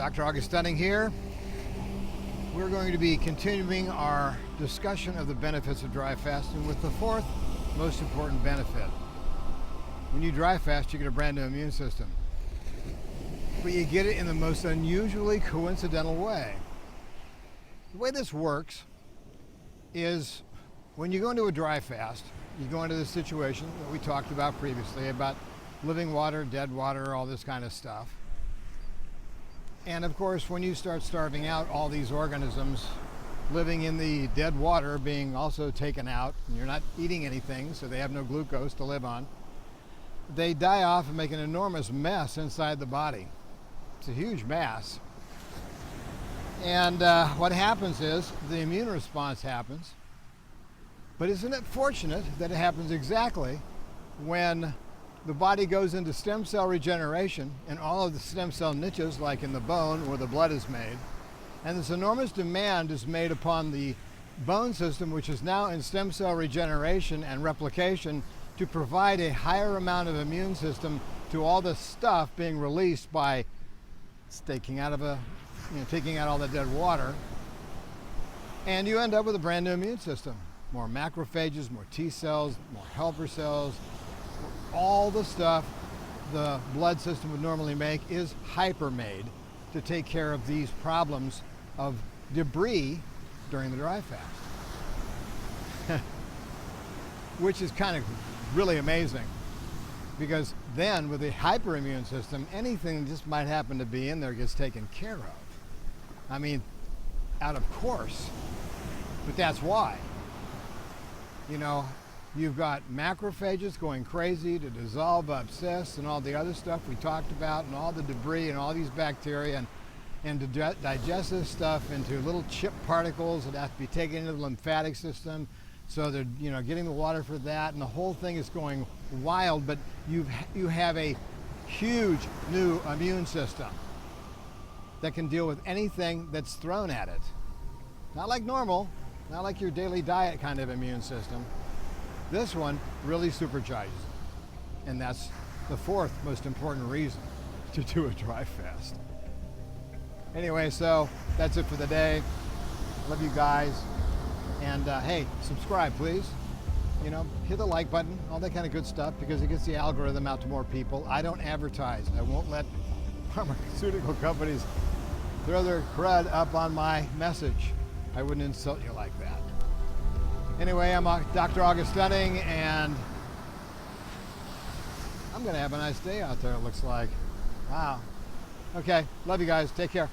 Dr. August Dunning here. We're going to be continuing our discussion of the benefits of dry fasting with the fourth most important benefit. When you dry fast, you get a brand new immune system. But you get it in the most unusually coincidental way. The way this works is when you go into a dry fast, you go into the situation that we talked about previously about living water, dead water, all this kind of stuff. And of course, when you start starving out all these organisms living in the dead water being also taken out, and you're not eating anything, so they have no glucose to live on, they die off and make an enormous mess inside the body. It's a huge mass. And what happens is the immune response happens. But isn't it fortunate that it happens exactly when the body goes into stem cell regeneration and all of the stem cell niches, like in the bone where the blood is made, and this enormous demand is made upon the bone system, which is now in stem cell regeneration and replication, to provide a higher amount of immune system to all the stuff being released by taking out all the dead water, and you end up with a brand new immune system. More macrophages, more T cells, more helper cells. All the stuff the blood system would normally make is hyper-made to take care of these problems of debris during the dry fast. Which is kind of really amazing, because then with the hyperimmune system, anything that just might happen to be in there gets taken care of. I mean, out of course, but that's why. You know, you've got macrophages going crazy to dissolve up cysts and all the other stuff we talked about, and all the debris and all these bacteria, and to digest this stuff into little chip particles that have to be taken into the lymphatic system. So they're, getting the water for that, and the whole thing is going wild. But you have a huge new immune system that can deal with anything that's thrown at it. Not like normal, not like your daily diet kind of immune system. This one really supercharges it. And that's the fourth most important reason to do a dry fast. Anyway, so that's it for the day. Love you guys. And hey, subscribe, please. Hit the like button, all that kind of good stuff, because it gets the algorithm out to more people. I don't advertise. I won't let pharmaceutical companies throw their crud up on my message. I wouldn't insult you like that. Anyway, I'm Dr. August Dunning, and I'm going to have a nice day out there, it looks like. Wow. Okay, love you guys. Take care.